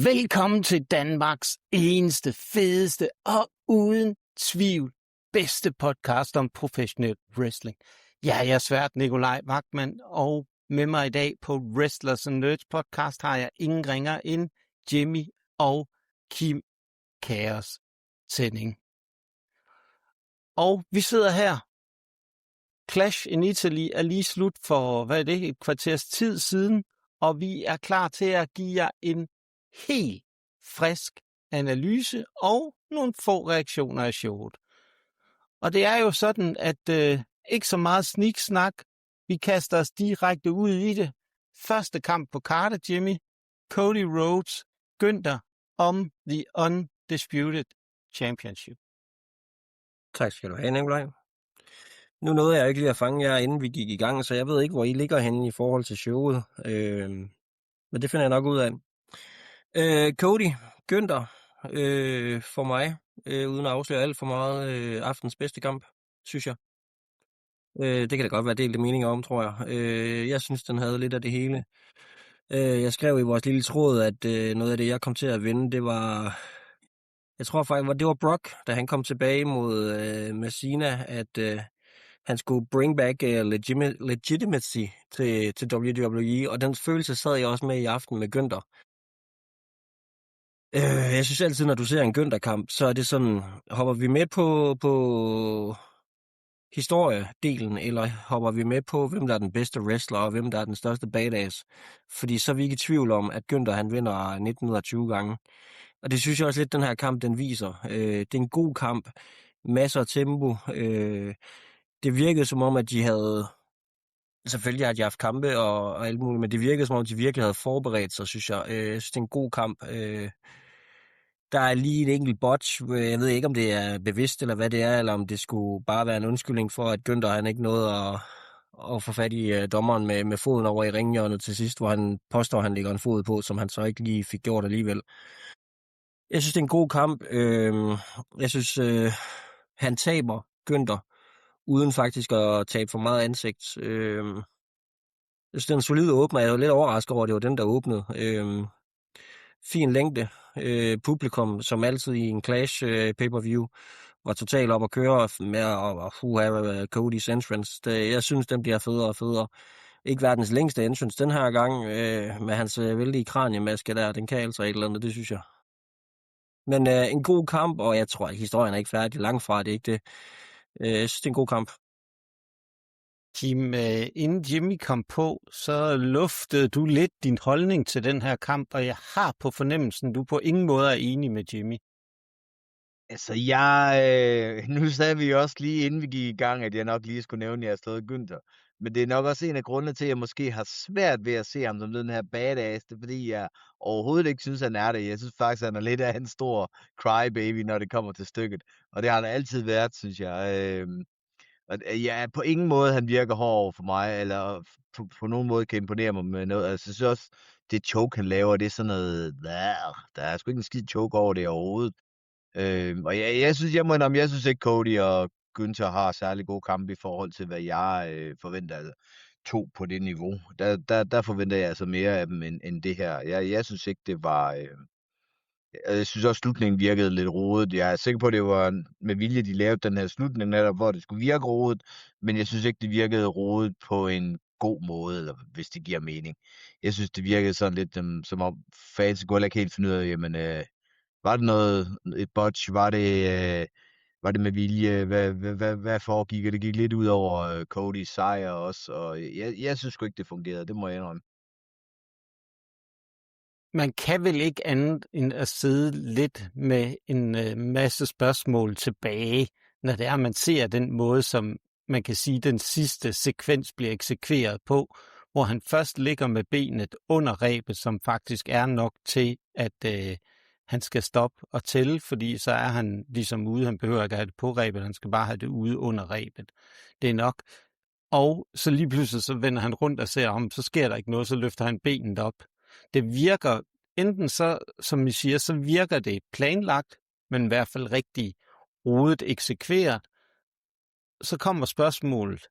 Velkommen til Danmarks eneste, fedeste og uden tvivl bedste podcast om professionel wrestling. Jeg er svært Nikolaj Vagtmann, og med mig i dag på Wrestlers and Nerds podcast har jeg ingen ringer end Jimmy og Kim Kaos Sending. Og vi sidder her. Clash in Italy er lige slut for, et kvarters tid siden, og vi er klar til at give jer en helt frisk analyse og nogle få reaktioner af showet. Og det er jo sådan, at ikke så meget sniksnak. Vi kaster os direkte ud i det. Første kamp på kartet, Jimmy. Cody Rhodes, Gunther om The Undisputed Championship. Tak skal du have, Nikolaj. Nu nåede jeg ikke lige at fange jer, inden vi gik i gang, så jeg ved ikke, hvor I ligger henne i forhold til showet. Men det finder jeg nok ud af. Cody, Gunther, for mig, uden at afsløre alt for meget, aftens bedste kamp, synes jeg. Det kan da godt være delte meninger om, tror jeg. Jeg synes, den havde lidt af det hele. Jeg skrev i vores lille tråd, at noget af det, jeg kom til at vinde, det var... Jeg tror faktisk, det var Brock, da han kom tilbage mod Messina, at han skulle bring back legitimacy til WWE, og den følelse sad jeg også med i aften med Gunther. Jeg synes altid, når du ser en Gunther-kamp, så er det sådan, hopper vi med på historiedelen, eller hopper vi med på, hvem der er den bedste wrestler, og hvem der er den største badass? Fordi så er vi ikke i tvivl om, at Gunther han vinder 1920 gange. Og det synes jeg også lidt, den her kamp, den viser. Det er en god kamp, masser af tempo. Det virkede som om, at de havde... Selvfølgelig har de haft kampe og alt muligt, men det virkede som om, de virkelig havde forberedt sig, synes jeg. Jeg synes, det er en god kamp. Der er lige en enkelt botch. Jeg ved ikke, om det er bevidst, eller hvad det er, eller om det skulle bare være en undskyldning for, at Gunther han ikke nåede at få fat i dommeren med foden over i ringhjørnet til sidst, hvor han påstår, at han lægger en fod på, som han så ikke lige fik gjort alligevel. Jeg synes, det er en god kamp. Jeg synes, han taber Gunther, uden faktisk at tabe for meget ansigt. Jeg synes, det er en solid åbner. Jeg er jo lidt overrasket over, at det var den, der åbnede. Fin længde. Publikum, som altid i en Clash pay-per-view, var totalt op at køre med at Codys entrance. Jeg synes, den bliver federe og federe. Ikke verdens længste entrance den her gang, med hans vældige kraniemaske der. Den kan altså et eller andet, det synes jeg. Men en god kamp, og jeg tror, at historien er ikke færdig. Langt fra det ikke det. Jeg synes, det er en god kamp. Kim, inden Jimmy kom på, så luftede du lidt din holdning til den her kamp, og jeg har på fornemmelsen, du på ingen måde er enig med Jimmy. Altså, nu sagde vi også lige, inden vi gik i gang, at jeg nok lige skulle nævne, at jeg er stadig Gunther. Men det er nok også en af grundene til, at jeg måske har svært ved at se ham som den her badass. Det er, fordi jeg overhovedet ikke synes, han er det. Jeg synes faktisk, han er lidt af en stor crybaby, når det kommer til stykket. Og det har han altid været, synes jeg. Og på ingen måde, han virker hård over for mig, eller på nogen måde kan imponere mig med noget. Altså, jeg synes også, det choke, han laver, det er sådan noget... Der er sgu ikke en skid choke over det overhovedet. Og jeg synes ikke, Cody og Gunther har særlig gode kampe i forhold til, hvad jeg forventer. Altså, to på det niveau. Der forventer jeg altså mere af dem, end det her. Jeg synes ikke, det var... Jeg synes også, slutningen virkede lidt rodet. Jeg er sikker på, at det var med vilje, de lavede den her slutning, netop, hvor det skulle virke rodet. Men jeg synes ikke, det virkede rodet på en god måde, eller hvis det giver mening. Jeg synes, det virkede sådan lidt, som om fans kunne ikke helt finde ud af, jamen, var det et botch? Var det med vilje? Hvad foregik? Det gik lidt ud over Codys sejr også, og jeg synes sgu ikke, det fungerede. Det må jeg indrømme. Man kan vel ikke andet end at sidde lidt med en masse spørgsmål tilbage, når det er, man ser den måde, som man kan sige, den sidste sekvens bliver eksekveret på, hvor han først ligger med benet under rebet, som faktisk er nok til, at han skal stoppe og tælle, fordi så er han ligesom ude. Han behøver ikke at have det på rebet, han skal bare have det ude under rebet. Det er nok. Og så lige pludselig så vender han rundt og ser om, så sker der ikke noget, så løfter han benet op. Det virker, enten så, som I siger, så virker det planlagt, men i hvert fald rigtig rodet eksekveret. Så kommer spørgsmålet,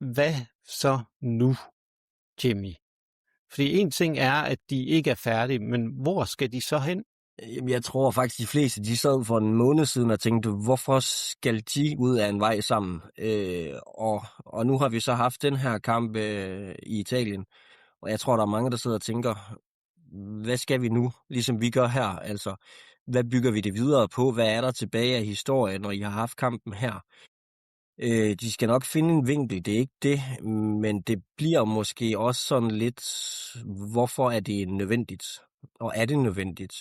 hvad så nu, Jimmy? Fordi en ting er, at de ikke er færdige, men hvor skal de så hen? Jamen, jeg tror faktisk, de fleste, de sad for en måned siden og tænkte, hvorfor skal de ud af en vej sammen? Og nu har vi så haft den her kamp i Italien, og jeg tror, der er mange, der sidder og tænker, hvad skal vi nu, ligesom vi gør her? Altså, hvad bygger vi det videre på? Hvad er der tilbage af historien, når I har haft kampen her? De skal nok finde en vinkel, det er ikke det, men det bliver måske også sådan lidt, hvorfor er det nødvendigt? Og er det nødvendigt?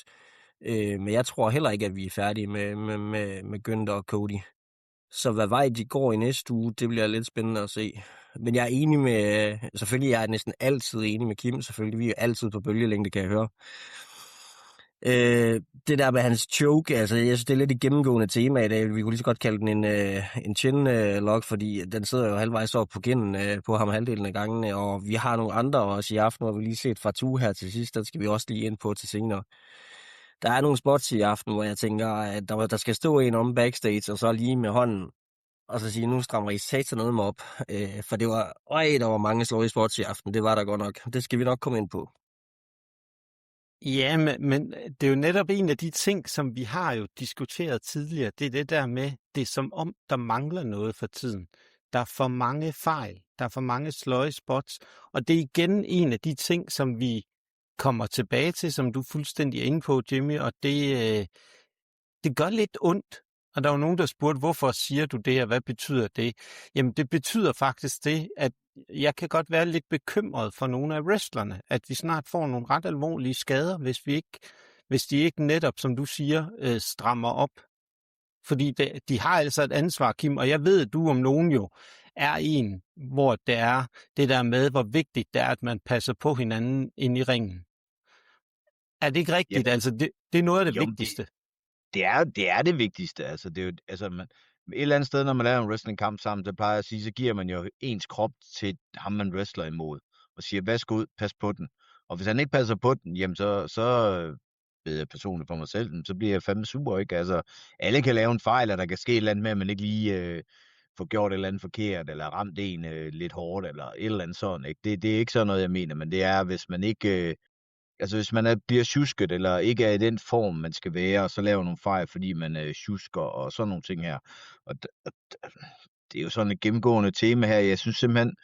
Men jeg tror heller ikke, at vi er færdige med Günther og Cody. Så hvad vej de går i næste uge, det bliver lidt spændende at se. Men jeg er enig med, selvfølgelig jeg er næsten altid enig med Kim, selvfølgelig, vi er altid på bølgelængde, kan jeg høre. Det der med hans choke, altså jeg synes, det er lidt et gennemgående tema i dag. Vi kunne lige så godt kalde den en chin-lock, fordi den sidder jo halvvejs op på kinden på ham halvdelen af gangene, og vi har nogle andre også i aften, hvor vi lige set Fatou her til sidst, der skal vi også lige ind på til senere. Der er nogle spots i aften, hvor jeg tænker, at der skal stå en om backstage, og så lige med hånden, og så sige, nu strammer I satan noget op, for det var, der var mange slåede spots i aften, det var der godt nok. Det skal vi nok komme ind på. Ja, men det er jo netop en af de ting, som vi har jo diskuteret tidligere. Det er det der med, det er som om, der mangler noget for tiden. Der er for mange fejl, der er for mange sløje spots, og det er igen en af de ting, som vi kommer tilbage til, som du fuldstændig er inde på, Jimmy, og det gør lidt ondt. Og der var nogen, der spurgte, hvorfor siger du det, og hvad betyder det? Jamen, det betyder faktisk det, at jeg kan godt være lidt bekymret for nogle af wrestlerne, at vi snart får nogle ret alvorlige skader, hvis de ikke netop, som du siger, strammer op. Fordi de har altså et ansvar, Kim, og jeg ved, at du om nogen jo er en, hvor det er det der med, hvor vigtigt det er, at man passer på hinanden ind i ringen. Er det ikke rigtigt? Ja. Altså, det er noget af det Jo, vigtigste. Det er det vigtigste. Altså, det er jo, altså, et eller andet sted, når man laver en wrestlingkamp sammen, så plejer jeg at sige, så giver man jo ens krop til ham, man wrestler imod, og siger, værsgo ud, pas på den. Og hvis han ikke passer på den, jamen så ved jeg personligt for mig selv, så bliver jeg fandme sur, ikke? Altså, alle kan lave en fejl, og der kan ske et eller andet med, at man ikke lige får gjort et eller andet forkert, eller ramt en lidt hårdt, eller et eller andet sådan, ikke? Det er ikke sådan noget, jeg mener, men det er, hvis man ikke... Altså hvis man bliver tjusket, eller ikke er i den form, man skal være, og så laver nogle fejl, fordi man tjusker, og sådan nogle ting her. Og det er jo sådan et gennemgående tema her. Jeg synes simpelthen,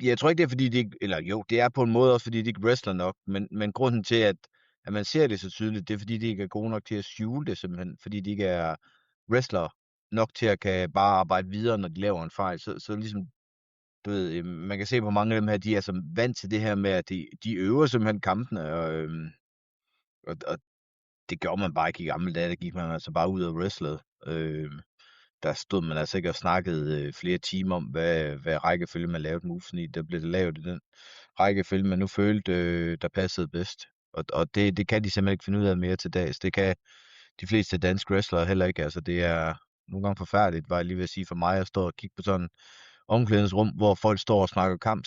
jeg tror ikke, det er fordi, det ikke, eller jo, det er på en måde også, fordi de ikke wrestler nok, men grunden til, at man ser det så tydeligt, det er fordi, de ikke er gode nok til at skjule det simpelthen, fordi de ikke er wrestler nok til at kan bare arbejde videre, når de laver en fejl. Så ligesom, du ved, man kan se på mange af dem her, de er som vant til det her med, at de øver simpelthen kampene, og det gjorde man bare ikke i gamle dage, der gik man altså bare ud og wrestlede. Der stod man altså ikke og snakkede flere timer om, hvad rækkefølge man lavede movessen i. Der blev det lavet i den rækkefølge, man nu følte, der passede bedst. Og det kan de simpelthen ikke finde ud af mere til dags. Det kan de fleste danske wrestlere heller ikke. Altså det er nogle gange forfærdeligt, var jeg lige ved at sige for mig, at stå og kigge på sådan omklædningsrum, hvor folk står og snakker kamp.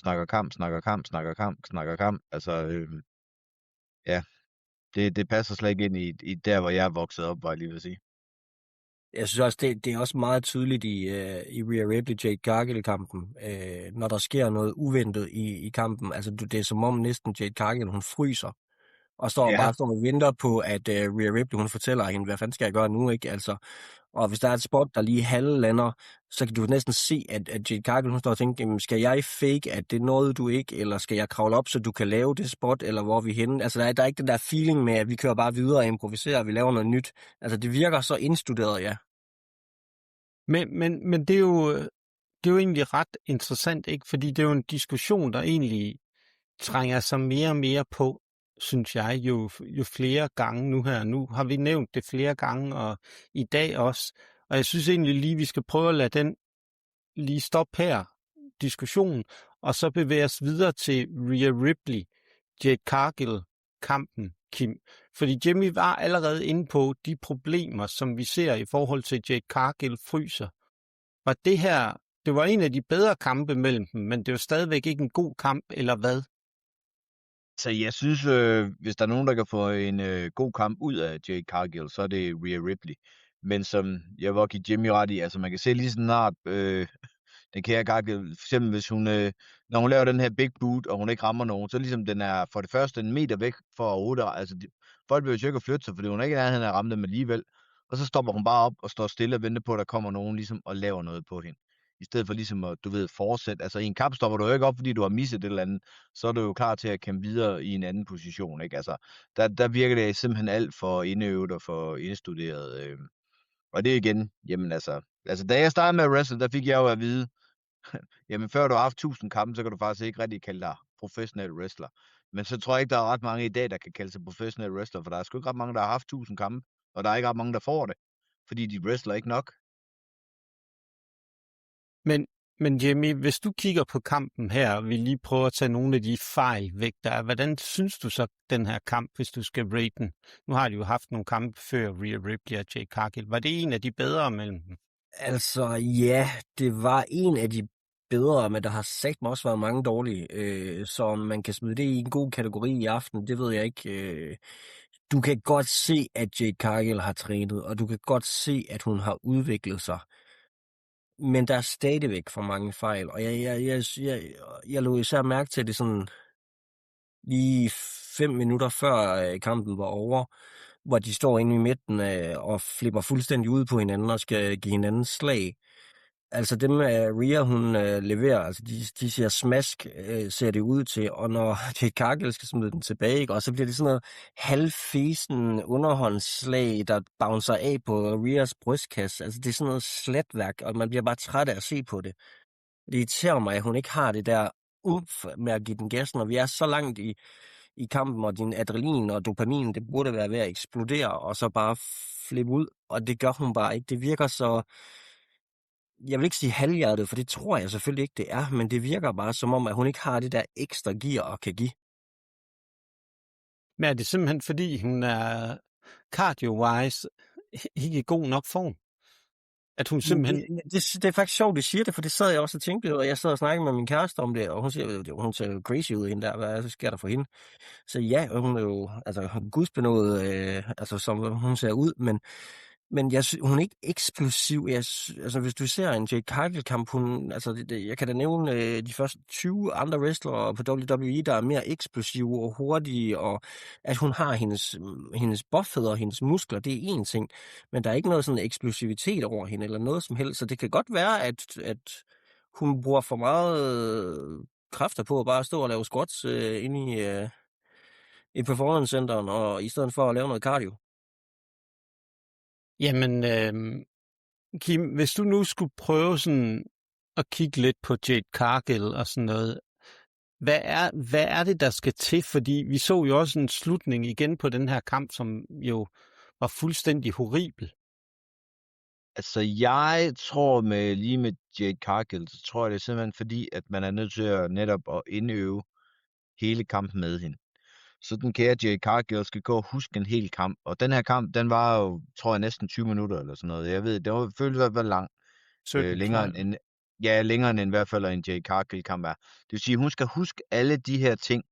Altså, ja, det passer slet ikke ind i der, hvor jeg er vokset op, var jeg lige ved at sige. Jeg synes også, det er også meget tydeligt i Rhea Ripley-Jade Cargill-kampen, når der sker noget uventet i kampen. Altså, det er som om næsten Jade Cargill, hun fryser, og bare står og venter på, at Rhea Ripley, hun fortæller hende, hvad fanden skal jeg gøre nu, ikke? Altså, og hvis der er et spot, der lige halvlander, så kan du næsten se, at Jade Cargill, hun står og tænker, jamen, skal jeg fake, at det er noget, du ikke, eller skal jeg kravle op, så du kan lave det spot, eller hvor er vi henne? Altså, der er ikke den der feeling med, at vi kører bare videre og improviserer, og vi laver noget nyt. Altså, det virker så indstuderet, ja. Men det er jo egentlig ret interessant, ikke? Fordi det er jo en diskussion, der egentlig trænger sig mere og mere på, synes jeg, jo flere gange nu her. Nu har vi nævnt det flere gange, og i dag også. Og jeg synes egentlig lige, vi skal prøve at lade den lige stoppe her, diskussionen, og så bevæge os videre til Rhea Ripley, Jade Cargill-kampen, Kim. Fordi Jimmy var allerede inde på de problemer, som vi ser i forhold til Jade Cargill fryser. Var det var en af de bedre kampe mellem dem, men det var stadigvæk ikke en god kamp, eller hvad? Så jeg synes, hvis der er nogen, der kan få en god kamp ud af Jade Cargill, så er det Rhea Ripley. Men som jeg var give Jimmy ret i, altså man kan se lige snart, Den kære Gargill, for eksempel hvis hun, når hun laver den her big boot, og hun ikke rammer nogen, så ligesom den er for det første en meter væk for overhovedet, altså folk vil jo ikke flytte sig, fordi hun er ikke i nærheden af at ramme dem alligevel, og så stopper hun bare op og står stille og venter på, at der kommer nogen ligesom og laver noget på hende. I stedet for ligesom at, du ved, fortsætte. Altså i en kamp stopper du jo ikke op, fordi du har misset et eller andet, så er du jo klar til at kæmpe videre i en anden position, ikke? Altså, der virker det simpelthen alt for indøvet og for indstuderet. Og det er igen, jamen altså da jeg startede med at wrestle, der fik jeg jo at vide, jamen før du har haft 1000 kampe, så kan du faktisk ikke rigtig kalde dig professionel wrestler. Men så tror jeg ikke, der er ret mange i dag, der kan kalde sig professionel wrestler, for der er sgu ikke ret mange, der har haft 1000 kampe, og der er ikke ret mange, der får det, fordi de wrestler ikke nok. Men Jimmy, hvis du kigger på kampen her, og vi lige prøver at tage nogle af de fejl væk, der er, hvordan synes du så den her kamp, hvis du skal rate den? Nu har de jo haft nogle kampe før, Rhea Ripley og Jade Cargill. Var det en af de bedre mellem dem? Altså, ja, det var en af de bedre, men der har satme også været mange dårlige, så man kan smide det i en god kategori i aften, det ved jeg ikke. Du kan godt se, at Jade Cargill har trænet, og du kan godt se, at hun har udviklet sig. Men der er stadigvæk for mange fejl, og jeg lå især mærke til det sådan lige 5 minutter før kampen var over, hvor de står inde i midten og flipper fuldstændig ud på hinanden og skal give hinanden slag. Altså dem Rhea, hun leverer, altså de ser smask, ser det ud til, og når Jade Cargill skal smide den tilbage, ikke? Og så bliver det sådan noget halvfesen underhåndsslag, der bouncer af på Rheas brystkasse. Altså det er sådan noget slatværk, og man bliver bare træt af at se på det. Det irriterer mig, at hun ikke har det der med at give den gas, når vi er så langt i kampen, og din adrenalin og dopamin, det burde være ved at eksplodere, og så bare flippe ud, og det gør hun bare ikke. Det virker så, jeg vil ikke sige halvhjertet, for det tror jeg selvfølgelig ikke, det er, men det virker bare som om, at hun ikke har det der ekstra gear at kan give. Men er det simpelthen, fordi hun er cardio-wise ikke i god nok form? At hun simpelthen... Det er faktisk sjovt, det siger det, for det sad jeg også og tænkte, og jeg sad og snakkede med min kæreste om det, og hun siger, hun ser jo crazy ud hende der, hvad sker der for hende? Så ja, hun er jo gudsbenået, altså som hun ser ud, men hun er ikke eksplosiv. Altså hvis du ser en Jade Cargill-kamp, jeg kan da nævne de første 20 andre wrestlere på WWE, der er mere eksplosive og hurtige, og at hun har hendes buffhed og hendes muskler, det er én ting, men der er ikke noget sådan eksplosivitet over hende, eller noget som helst, så det kan godt være, at hun bruger for meget kræfter på at bare stå og lave squats inde i performance centeren, og i stedet for at lave noget cardio. Jamen, Kim, hvis du nu skulle prøve sådan at kigge lidt på Jade Cargill og sådan noget, hvad er det, der skal til? Fordi vi så jo også en slutning igen på den her kamp, som jo var fuldstændig horribel. Altså, jeg tror lige med Jade Cargill, så tror jeg det er simpelthen fordi, at man er nødt til at netop at indøve hele kampen med hende. Så den kære Jade Cargill skal gå og huske en hel kamp. Og den her kamp, den var jo, tror jeg, næsten 20 minutter eller sådan noget. Jeg ved, det føltes i hvert fald lang. Længere end i hvert fald en Jade Cargill-kamp er. Det vil sige, hun skal huske alle de her ting.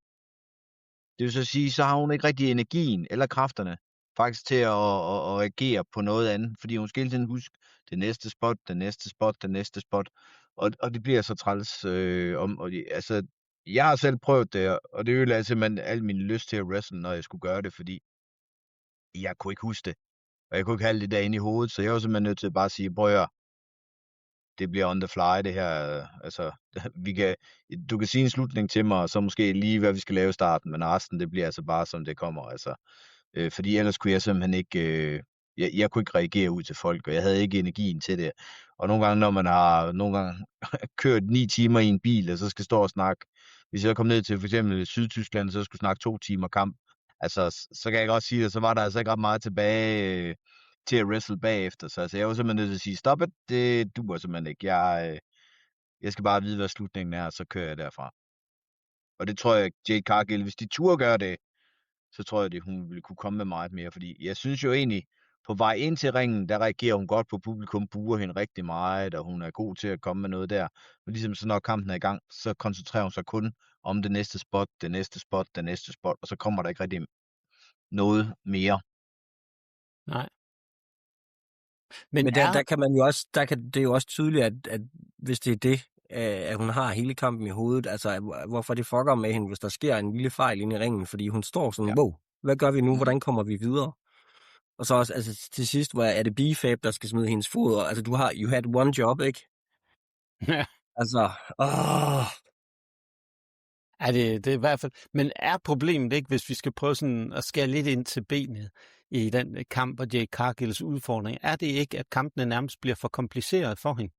Det vil så sige, så har hun ikke rigtig energien eller kræfterne faktisk til at reagere på noget andet. Fordi hun skal hele tiden huske det næste spot, det næste spot, det næste spot. Og det bliver så træls. Altså, jeg har selv prøvet det, og det ødelagde simpelthen al min lyst til at wrestle, når jeg skulle gøre det, fordi jeg kunne ikke huske det. Og jeg kunne ikke have det derinde i hovedet, så jeg var simpelthen nødt til at bare sige, prøv at høre, det bliver on the fly, det her. Altså, du kan sige en slutning til mig, og så måske lige, hvad vi skal lave i starten, men resten, det bliver altså bare, som det kommer. Altså, fordi ellers kunne jeg simpelthen ikke... Jeg kunne ikke reagere ud til folk, og jeg havde ikke energien til det. Og nogle gange, når man har kørt 9 timer i en bil, og så skal stå og snakke, hvis jeg kom ned til for eksempel Sydtyskland, så skulle snakke 2 timer kamp, altså, så kan jeg godt sige, at så var der altså ikke ret meget tilbage til at wrestle bagefter. Så altså, jeg var simpelthen nødt til at sige, stop it, det duer simpelthen ikke. Jeg skal bare vide, hvad slutningen er, og så kører jeg derfra. Og det tror jeg, Jade Cargill, hvis de turde gøre det, så tror jeg, at hun ville kunne komme med meget mere. Fordi jeg synes jo egentlig, på vej ind til ringen, der reagerer hun godt på publikum, buer hende rigtig meget, og hun er god til at komme med noget der. Men ligesom så når kampen er i gang, så koncentrerer hun sig kun om det næste spot, det næste spot, det næste spot, og så kommer der ikke rigtig noget mere. Nej. Men der kan man jo også, det er jo også tydeligt, at hvis det er det, at hun har hele kampen i hovedet. Altså, hvorfor det fucker med hende, hvis der sker en lille fejl inde i ringen, fordi hun står sådan, Ja. wow, hvad gør vi nu? Mm. Hvordan kommer vi videre? Og så også, altså til sidst, hvor er det BFAB, der skal smide hendes fod, og altså you had one job, ikke? Ja. Altså, Ja, det er i hvert fald. Men er problemet ikke, hvis vi skal prøve sådan at skære lidt ind til benet i den kamp og Jade Cargills udfordring, er det ikke, at kampene nærmest bliver for kompliceret for hende?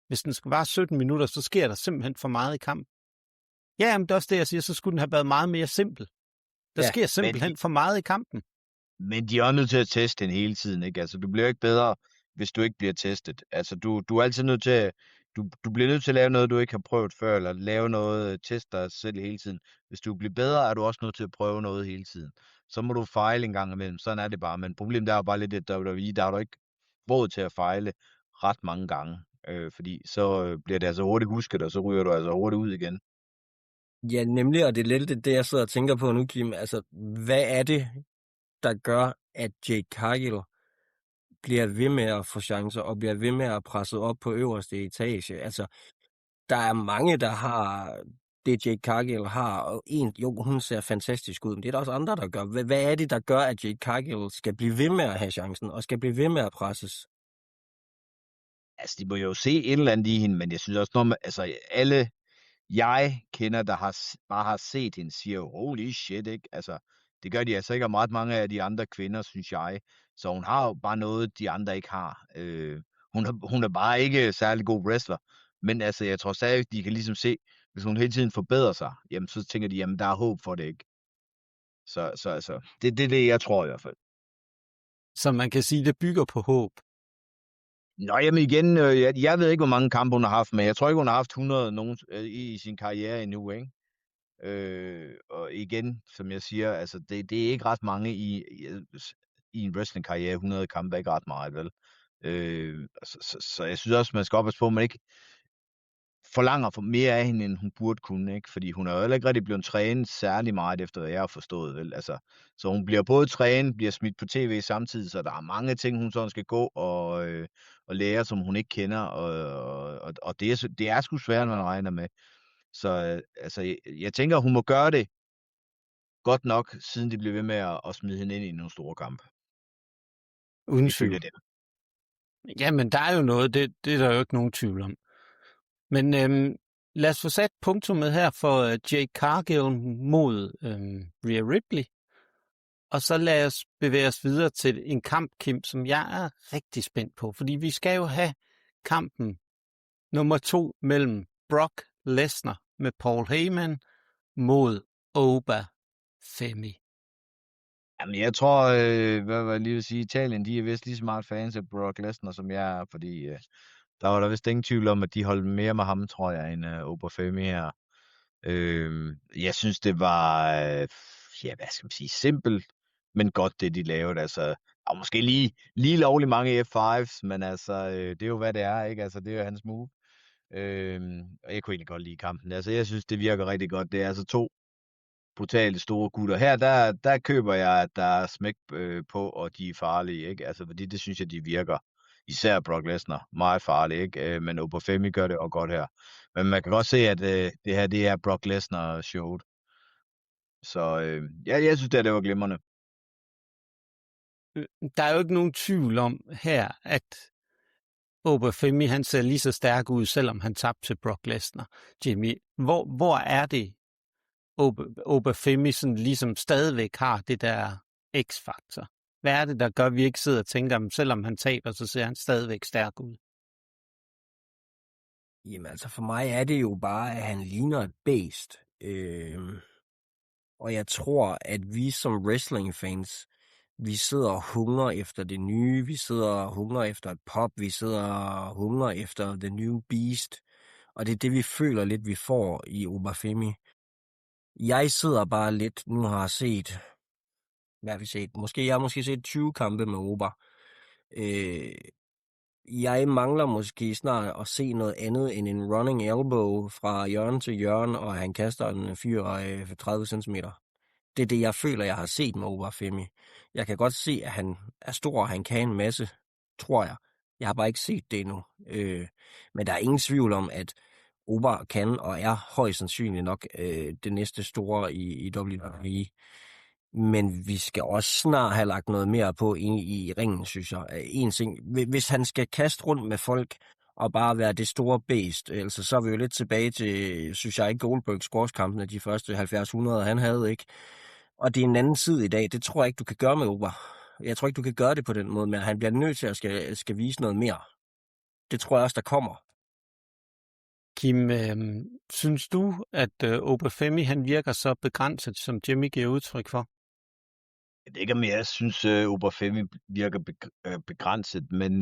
Hvis den skal vare 17 minutter, så sker der simpelthen for meget i kampen. Ja, men det er også det, jeg siger, så skulle den have været meget mere simpel. Der sker simpelthen for meget i kampen. Men de er også nødt til at teste den hele tiden, ikke? Altså, du bliver ikke bedre, hvis du ikke bliver testet. Altså, du er altid nødt til du bliver nødt til at lave noget, du ikke har prøvet før, eller lave noget, teste dig selv hele tiden. Hvis du bliver bedre, er du også nødt til at prøve noget hele tiden. Så må du fejle en gang imellem, sådan er det bare. Men problemet er jo bare lidt, at der er du ikke råd til at fejle ret mange gange. Fordi så bliver det altså hurtigt husket, og så ryger du altså hurtigt ud igen. ja, nemlig, og det er lidt det, jeg sidder og tænker på nu, Kim. Altså, hvad er det, der gør, at Jade Cargill bliver ved med at få chancer, og bliver ved med at presse op på øverste etage? Altså, der er mange, der har det, Jade Cargill har, og hun ser fantastisk ud, men det er der også andre, der gør. Hvad er det, der gør, at Jade Cargill skal blive ved med at have chancen, og skal blive ved med at presses? Altså, de må jo se et eller andet i hende, men jeg synes også, når man, altså, alle jeg kender, der bare har set hende, siger jo, holy shit, ikke? Altså, det gør de altså ikke om ret mange af de andre kvinder, synes jeg. Så hun har jo bare noget, de andre ikke har. Hun er bare ikke særlig god wrestler. Men altså, jeg tror stadig, de kan ligesom se, hvis hun hele tiden forbedrer sig, jamen, så tænker de, jamen, der er håb for det, ikke? Så altså, det er det, jeg tror i hvert fald. Så man kan sige, det bygger på håb. Nå, jamen igen, jeg ved ikke, hvor mange kampe hun har haft, men jeg tror ikke, hun har haft 100 i sin karriere endnu, ikke? Og igen, som jeg siger, altså det er ikke ret mange i en wrestling-karriere. 100 kampe er ikke ret meget, vel? Så jeg synes også, man skal op på, at man ikke forlanger for mere af hende, end hun burde kunne, ikke? Fordi hun er jo heller ikke rigtig blevet trænet særlig meget, efter hvad jeg har forstået, vel? Altså, så hun bliver både trænet, bliver smidt på tv samtidig, så der er mange ting, hun sådan skal gå og lære, som hun ikke kender, og det er sgu svært, man regner med. Så altså, jeg tænker, hun må gøre det godt nok, siden de bliver ved med at smide hende ind i nogle store kampe. Uden Ifølge tvivl. dem. Jamen, der er jo noget, det er der jo ikke nogen tvivl om. Men lad os få sat punktummet her for Jade Cargill mod Rhea Ripley. Og så lad os bevæge os videre til en kamp, Kim, som jeg er rigtig spændt på. Fordi vi skal jo have kampen nummer 2 mellem Brock Lesnar med Paul Heyman mod Oba Femi. Jamen, jeg tror, hvad var jeg lige vil sige, Italien, de er vist lige så meget fans af Brock Lesnar, som jeg er, fordi der var der vist ingen tvivl om, at de holdt mere med ham, tror jeg, end Oba Femi her. Jeg synes, det var, ja, hvad skal man sige, simpelt, men godt det, de lavede. Altså, og måske lige lovlig mange F5's, men altså, det er jo, hvad det er, ikke? Altså, det er jo hans move. Og jeg kunne egentlig godt lide kampen. Altså, jeg synes, det virker rigtig godt. Det er altså 2 brutale store gutter. Her, der køber jeg, at der er smæk på, og de er farlige, ikke? Altså, fordi det synes jeg, de virker. Især Brock Lesnar. Meget farlig, ikke? Men Oba Femi gør det og godt her. Men man kan godt se, at det her, det er Brock Lesnar-showet. Så ja, jeg synes, det var glimrende. Der er jo ikke nogen tvivl om her, at Oba Femi, han ser lige så stærk ud, selvom han tabte til Brock Lesnar. Jimmy, hvor er det, Oba Femi sådan ligesom stadigvæk har det der X-faktor? Hvad er det, der gør, at vi ikke sidder og tænker, at selvom han taber, så ser han stadigvæk stærk ud? Jamen altså, for mig er det jo bare, at han ligner et beast. Og jeg tror, at vi som wrestling-fans, vi sidder og hungrer efter det nye, vi sidder og hungrer efter et pop, vi sidder og hungrer efter the new beast. Og det er det, vi føler lidt, vi får i Oba Femi. Jeg sidder bare lidt, nu har jeg set, hvad har vi set? Jeg har måske set 20 kampe med Oba. Jeg mangler måske snart at se noget andet end en running elbow fra hjørne til hjørne, og han kaster en fyr 30 cm. Det er det, jeg føler, jeg har set med Oba Femi. Jeg kan godt se, at han er stor, og han kan en masse, tror jeg. Jeg har bare ikke set det endnu. Men der er ingen tvivl om, at Oba kan og er højst sandsynligt nok det næste store i WWE. Men vi skal også snart have lagt noget mere på i ringen, synes jeg. En ting, hvis han skal kaste rundt med folk og bare være det store bæst, altså så er vi jo lidt tilbage til, synes jeg, Goldberg squash-kampene, de første 70-100, han havde, ikke? Og det er en anden side i dag. Det tror jeg ikke, du kan gøre med Oba. Jeg tror ikke, du kan gøre det på den måde, men han bliver nødt til at skal vise noget mere. Det tror jeg også, der kommer. Kim, synes du, at Obafemi han virker så begrænset, som Jimmy giver udtryk for? Jeg ved ikke, om jeg synes, Obafemi virker begrænset, men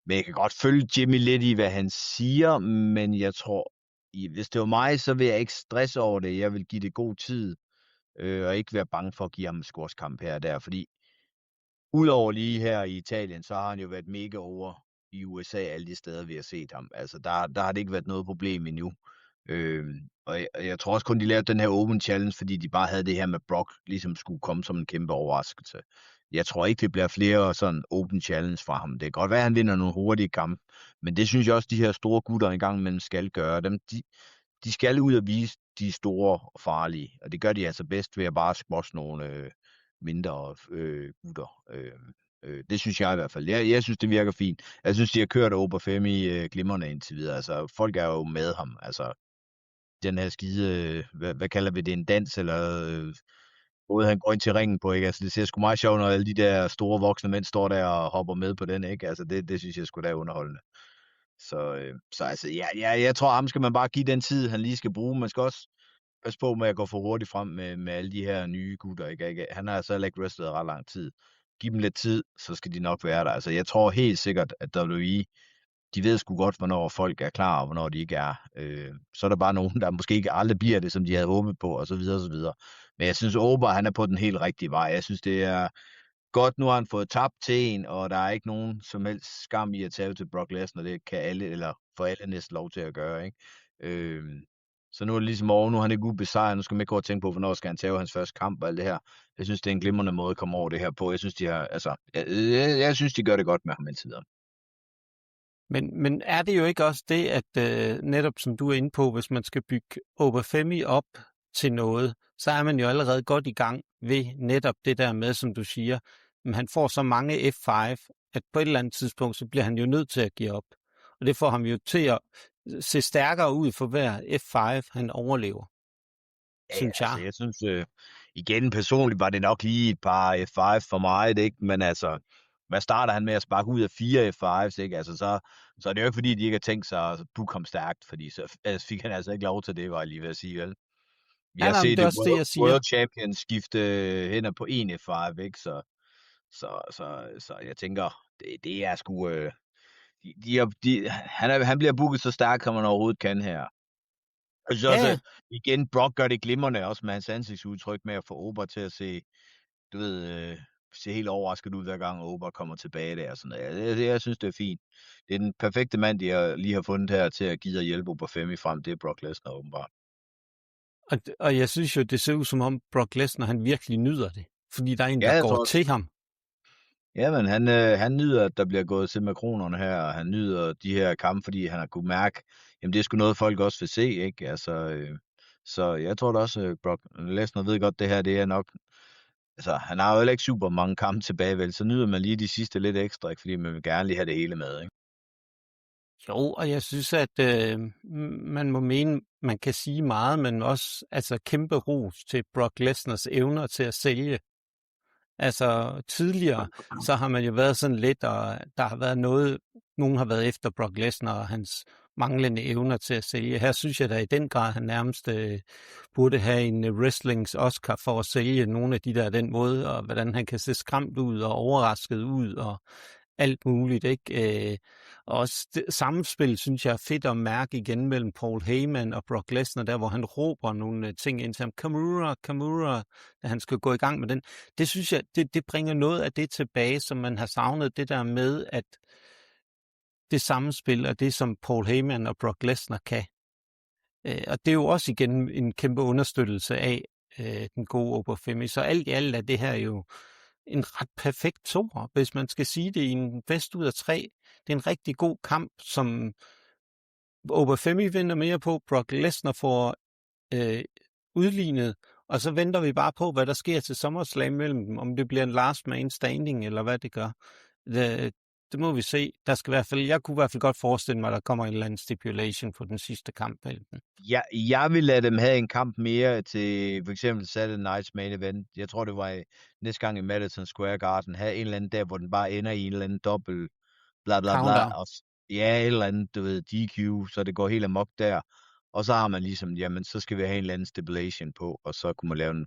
jeg kan godt følge Jimmy lidt i, hvad han siger, men jeg tror, hvis det var mig, så vil jeg ikke stresse over det. Jeg vil give det god tid, og ikke være bange for at give ham en squashkamp her og der, fordi udover lige her i Italien, så har han jo været mega over i USA, alle de steder, vi har set ham. Altså, der har det ikke været noget problem endnu. Og jeg tror også kun, de lavede den her Open Challenge, fordi de bare havde det her med Brock, ligesom skulle komme som en kæmpe overraskelse. Jeg tror ikke, det bliver flere sådan Open Challenge fra ham. Det kan godt være, at han vinder nogle hurtige kampe, men det synes jeg også, de her store gutter engang imellem skal gøre. De skal ud og vise de store og farlige, og det gør de altså bedst ved at bare squash nogle mindre gutter. Det synes jeg i hvert fald. Jeg synes, det virker fint. Jeg synes, de har kørt Obafemi glimrende indtil videre. Altså, folk er jo med ham. Altså, den her skide, hvad kalder vi det, en dans, eller både han går ind til ringen på, ikke? Altså, det ser sgu meget sjovt, når alle de der store voksne mænd står der og hopper med på den, ikke? Altså, det synes jeg sgu da er underholdende. Så altså, jeg tror, ham skal man bare give den tid, han lige skal bruge. Man skal også passe på med at gå for hurtigt frem med alle de her nye gutter, ikke? Han har altså heller ikke wrestlet ret lang tid. Giv dem lidt tid, så skal de nok være der. Altså, jeg tror helt sikkert, at WWE, de ved sgu godt, hvornår folk er klar, og hvornår de ikke er. Så er der bare nogen, der måske ikke aldrig bliver det, som de havde håbet på, og så videre, og så videre. Men jeg synes, Oba, han er på den helt rigtige vej. Jeg synes, det er godt, nu har han fået tabt til en, og der er ikke nogen som helst skam i at tage til Brock Lesnar. Det kan alle, eller får alle næsten lov til at gøre, ikke? Så nu er det ligesom over, nu er han ikke ubesejret, nu skal man ikke gå og tænke på, hvornår skal han tage hans første kamp og alt det her. Jeg synes, det er en glimrende måde at komme over det her på. Jeg synes, jeg synes, de gør det godt med ham indtil videre. Men er det jo ikke også det, at netop som du er inde på, hvis man skal bygge Obafemi op til noget, så er man jo allerede godt i gang ved netop det der med, som du siger, men han får så mange F5, at på et eller andet tidspunkt, så bliver han jo nødt til at give op. Og det får ham jo til at se stærkere ud for hver F5, han overlever, synes jeg. Altså, jeg synes, igen personligt var det nok lige et par F5 for mig, ikke? Men altså, hvad starter han med at sparke ud af 4 F5's, ikke? Altså, så er det jo ikke fordi, de ikke har tænkt sig at booke ham stærkt, fordi så fik han altså ikke lov til det, var jeg lige ved at sige, vel? Vi har set det World Champions skifte hænder på en F5, ikke? Så jeg tænker, det er sgu... han bliver booket så stærkt, som man overhovedet kan her. Og så også, igen, Brock gør det glimrende også med hans ansigtsudtryk med at få Oba til at se, du ved, se helt overrasket ud, hver gang Oba kommer tilbage der. Sådan noget. Jeg synes, det er fint. Det er den perfekte mand, de lige har fundet her til at give og hjælpe Obafemi frem. Det er Brock Lesnar åbenbart. Og jeg synes jo, det ser ud som om Brock Lesnar, han virkelig nyder det. Fordi der er en, der går til ham. Ja, men han nyder, at der bliver gået til makronerne her, og han nyder de her kampe, fordi han har kunnet mærke, jamen det er sgu noget, folk også vil se, ikke? Altså, så jeg tror da også, Brock Lesnar ved godt, det her, det er nok, altså han har jo heller ikke super mange kampe tilbage, vel, så nyder man lige de sidste lidt ekstra, ikke? Fordi man vil gerne lige have det hele med, ikke? Jo, og jeg synes, at man må mene, man kan sige meget, men også altså kæmpe ros til Brock Lesnars evner til at sælge. Altså tidligere, så har man jo været sådan lidt, og der har været nogen har været efter Brock Lesnar og hans manglende evner til at sælge. Her synes jeg da i den grad, han nærmest burde have en wrestlings Oscar for at sælge nogle af de der den måde, og hvordan han kan se skræmt ud og overrasket ud og alt muligt, ikke? Og også samspil, synes jeg, er fedt at mærke igen mellem Paul Heyman og Brock Lesnar, der hvor han råber nogle ting ind til ham, Kamura, da han skal gå i gang med den. Det synes jeg, det bringer noget af det tilbage, som man har savnet, det der med, at det samspil er det, som Paul Heyman og Brock Lesnar kan. Og det er jo også igen en kæmpe understøttelse af den gode Obafemi. Så alt i alt er det her jo en ret perfekt toer, hvis man skal sige det i en bedst ud af 3. Det er en rigtig god kamp, som Obafemi venter mere på, Brock Lesnar får udlignet, og så venter vi bare på, hvad der sker til SummerSlam mellem dem, om det bliver en last man standing, eller hvad det gør. Det må vi se. Jeg kunne i hvert fald godt forestille mig, at der kommer en eller anden stipulation på den sidste kamp mellem dem. Jeg vil lade dem have en kamp mere til for eksempel Saturday Night's Main Event. Jeg tror, det var næste gang i Madison Square Garden. Have en eller anden der, hvor den bare ender i en eller anden dobbelt bla bla bla. Og, ja, et eller andet, du ved, DQ, så det går helt amok der. Og så har man ligesom, jamen, så skal vi have en eller anden stipulation på, og så kunne man lave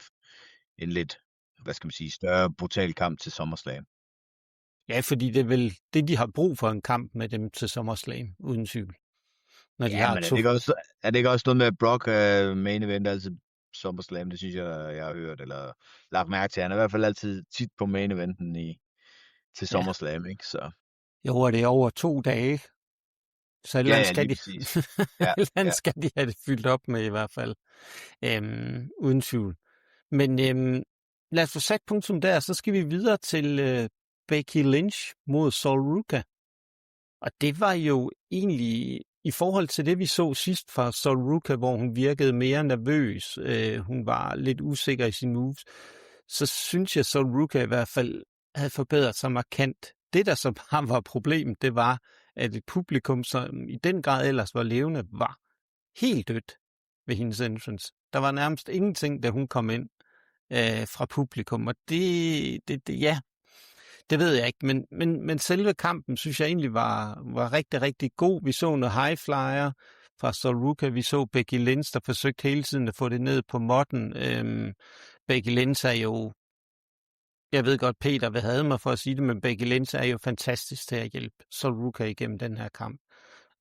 en lidt, hvad skal man sige, større, brutal kamp til SummerSlam. Ja, fordi det er vel det, de har brug for en kamp med dem til SummerSlam, uden tvivl. Når de har men er det ikke også noget med, at Brock main event altid SummerSlam? Det synes jeg har hørt, eller lagt mærke til. Han er i hvert fald altid tit på main eventen til SummerSlam, ikke? Så. Jo, og det er over 2 dage. Så skal de have det fyldt op med i hvert fald. Uden tvivl. Men lad os få sat punktum der, så skal vi videre til Becky Lynch mod Sol Ruca. Og det var jo egentlig i forhold til det, vi så sidst fra Sol Ruca, hvor hun virkede mere nervøs. Hun var lidt usikker i sine moves. Så synes jeg, at Sol Ruca i hvert fald havde forbedret sig markant. Det, der så bare var problemet, det var, at et publikum, som i den grad ellers var levende, var helt dødt ved hendes entrance. Der var nærmest ingenting, da hun kom ind fra publikum. Og det ved jeg ikke. Men selve kampen, synes jeg egentlig var rigtig, rigtig god. Vi så noget high flyer fra Sol Ruca. Vi så Becky Lynch, der forsøgte hele tiden at få det ned på måtten. Becky Lynch er jo, jeg ved godt, Peter vil have mig for at sige det, men Becky Lynch er jo fantastisk til at hjælpe Sol Ruca igennem den her kamp.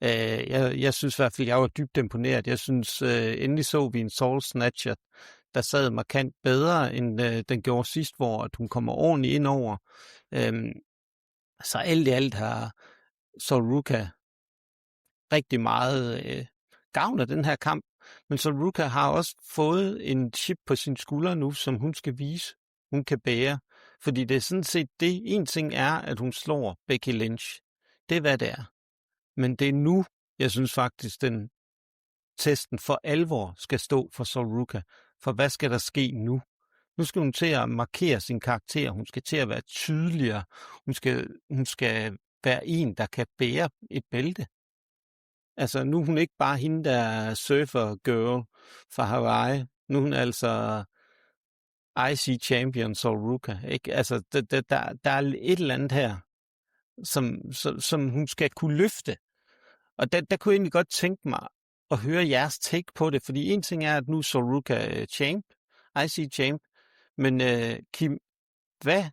Jeg synes i hvert fald, jeg var dybt imponeret. Jeg synes, endelig så vi en Soul Snatcher, der sad markant bedre, end den gjorde sidst, hvor at hun kommer ordentligt ind over. Så alt i alt har Sol Ruca rigtig meget gavn af den her kamp. Men Sol Ruca har også fået en chip på sin skulder nu, som hun skal vise, hun kan bære. Fordi det er sådan set det. En ting er, at hun slår Becky Lynch. Det er, hvad det er. Men det er nu, jeg synes faktisk, den testen for alvor skal stå for Sol Ruca. For hvad skal der ske nu? Nu skal hun til at markere sin karakter. Hun skal til at være tydeligere. Hun skal være en, der kan bære et bælte. Altså, nu er hun ikke bare hende, der er surfer girl fra Hawaii. Nu er hun altså IC champion Sol Ruca. Ikke? Altså, der er et eller andet her, som hun skal kunne løfte. Og der kunne jeg egentlig godt tænke mig at høre jeres take på det, fordi en ting er, at nu er Sol Ruca champ, IC champ, men Kim, hvad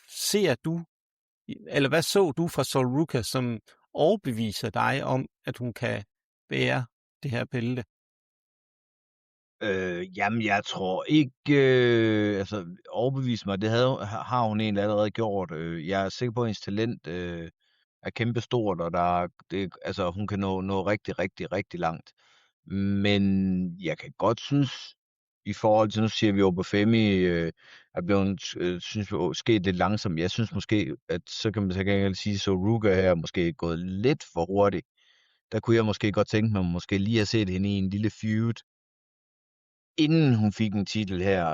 ser du, eller hvad så du fra Sol Ruca, som overbeviser dig om, at hun kan bære det her bælte? Jamen, jeg tror ikke, overbevise mig, det har hun egentlig allerede gjort. Jeg er sikker på, at hendes talent er kæmpestort, og hun kan nå rigtig, rigtig, rigtig langt. Men jeg kan godt synes, i forhold til, nu siger vi, Obafemi er blevet, synes vi, sket lidt langsomt. Jeg synes måske, at så kan man så gerne sige, så Ruca her er måske gået lidt for hurtigt. Der kunne jeg måske godt tænke mig, måske lige at set hende i en lille feud, inden hun fik en titel her.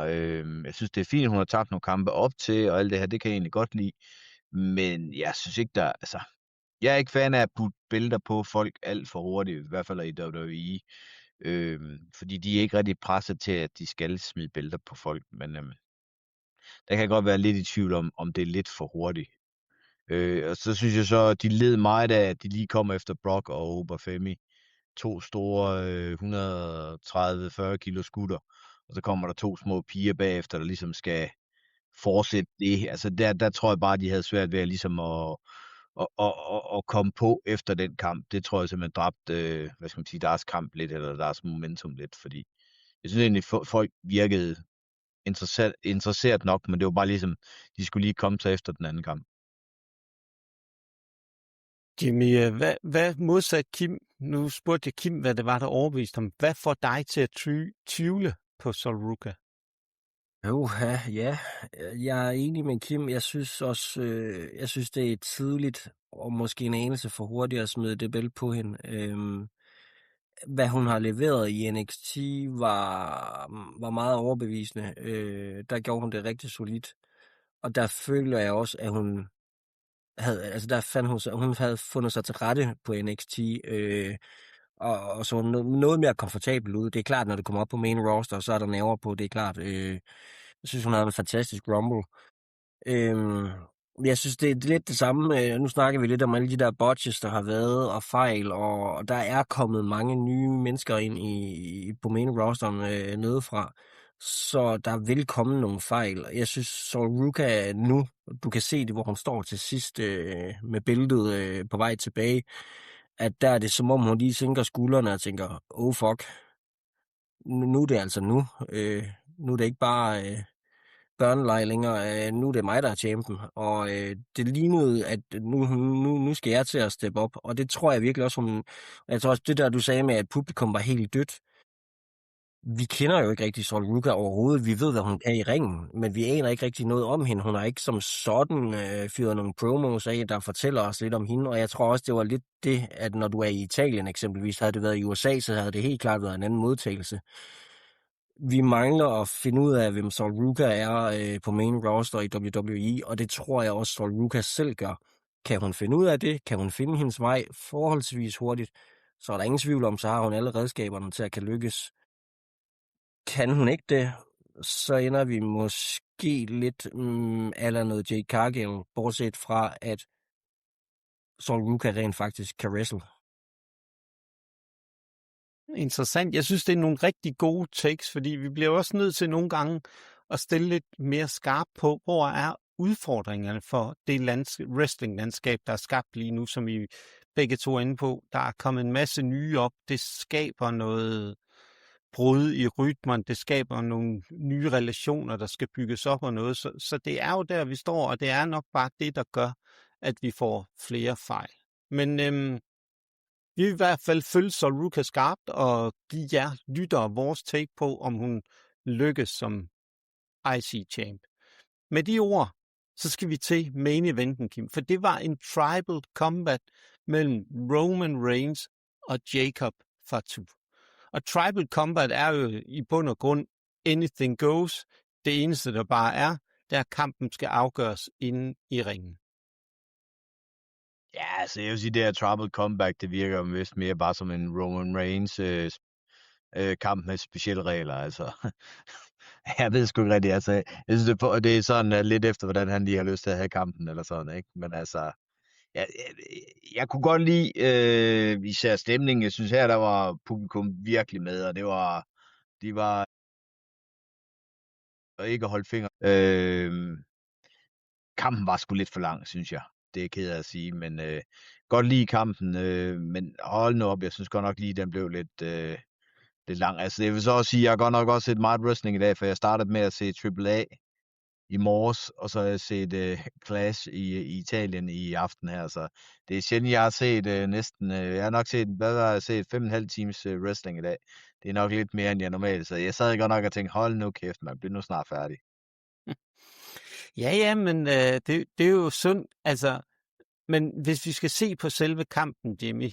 Jeg synes, det er fint, hun har tabt nogle kampe op til, og alt det her, det kan jeg egentlig godt lide. Men jeg synes ikke, jeg er ikke fan af at putte bælter på folk alt for hurtigt, i hvert fald i WWE. Fordi de er ikke rigtig presset til, at de skal smide bælter på folk. Men der kan jeg godt være lidt i tvivl om det er lidt for hurtigt. Og så synes jeg så, at de led meget af, at de lige kommer efter Brock og Obafemi. 2 store 130-40 kilo skutter. Og så kommer der 2 små piger bagefter, der ligesom skal fortsætte det. Altså der tror jeg bare, de havde svært ved at ligesom at komme på efter den kamp. Det tror jeg simpelthen dræbte, deres kamp lidt, eller deres momentum lidt, fordi jeg synes egentlig, folk virkede interesseret nok, men det var bare ligesom, de skulle lige komme sig efter den anden kamp. Jimmy, hvad modsat Kim, nu spurgte jeg Kim, hvad det var, der overbeviste ham. Hvad får dig til at tvivle på Sol Ruca? Ja, jeg er enig med Kim. Jeg synes også, det er tidligt, og måske en anelse for hurtigt at smide det bælte på hende. hvad hun har leveret i NXT var meget overbevisende. Der gjorde hun det rigtig solidt. Og der føler jeg også, at hun hun havde fundet sig til rette på NXT, og så noget mere komfortabel ud. Det er klart, når det kommer op på main roster, så er der nerver på, det er klart. Jeg synes, hun havde en fantastisk Rumble. Jeg synes, det er lidt det samme. Nu snakker vi lidt om alle de der botches, der har været, og fejl, og der er kommet mange nye mennesker ind på main rosteren nedefra. Så der vil komme nogle fejl. Jeg synes, Sol Ruka nu, du kan se det, hvor hun står til sidst med bæltet på vej tilbage, at der er det som om, hun lige sænker skuldrene og tænker, oh fuck, nu er det altså nu. Nu er det ikke bare børneleg længere. Nu er det mig, der er champion. Og det lignede, at nu skal jeg til at steppe op. Og det tror jeg virkelig også, jeg tror også, det der, du sagde med, at publikum var helt dødt. Vi kender jo ikke rigtig Sol Ruka overhovedet. Vi ved, hvad hun kan i ringen, men vi aner ikke rigtig noget om hende. Hun har ikke som sådan fyret nogle promos af, der fortæller os lidt om hende. Og jeg tror også, det var lidt det, at når du er i Italien eksempelvis, havde det været i USA, så havde det helt klart været en anden modtagelse. Vi mangler at finde ud af, hvem Sol Ruka er på main roster i WWE, og det tror jeg også, Sol Ruka selv gør. Kan hun finde ud af det? Kan hun finde hendes vej forholdsvis hurtigt? Så er der ingen tvivl om, så har hun alle redskaberne til at kan lykkes. Kan hun ikke det, så ender vi måske lidt eller noget Jade Cargill, bortset fra, at Sol Ruka rent faktisk kan wrestle. Interessant. Jeg synes, det er nogle rigtig gode takes, fordi vi bliver også nødt til nogle gange at stille lidt mere skarpt på, hvor er udfordringerne for det wrestling-landskab, der er skabt lige nu, som vi begge to er inde på. Der er kommet en masse nye op. Det skaber noget brud i rytmen. Det skaber nogle nye relationer, der skal bygges op og noget. Så det er jo der, vi står, og det er nok bare det, der gør, at vi får flere fejl. Men vi vil i hvert fald følge Sol Ruka skarpt og give jer lyttere vores take på, om hun lykkes som IC-champ. Med de ord, så skal vi til main eventen, Kim, for det var en tribal combat mellem Roman Reigns og Jacob Fatu. Og tribal combat er jo i bund og grund anything goes. Det eneste, der bare er, det er, at kampen skal afgøres inde i ringen. Ja, altså jeg vil sige, det her tribal comeback, det virker jo vist mere bare som en Roman Reigns kamp med specielle regler, altså. Jeg ved sgu ikke rigtigt, altså. Jeg synes, det er sådan lidt efter, hvordan han lige har lyst til at have kampen, eller sådan, ikke? Men altså, jeg kunne godt lide især stemningen. Jeg synes her, der var publikum virkelig med, og de var ikke at holde fingre. Kampen var sgu lidt for lang, synes jeg. Det er ked af at sige, men godt lide kampen, men hold nu op, jeg synes godt nok lige, den blev lidt lang. Altså, jeg vil så også sige, jeg har godt nok også set meget wrestling i dag, for jeg startede med at se AAA i morges, og så har jeg set Clash i Italien i aften her, så det er sjældent, jeg har set næsten, jeg har nok set, 5,5 times wrestling i dag. Det er nok lidt mere, end jeg normalt, så jeg sad godt nok og tænkte, hold nu kæft, man bliver nu snart færdig. Ja, men det er jo sundt, altså, men hvis vi skal se på selve kampen, Jimmy,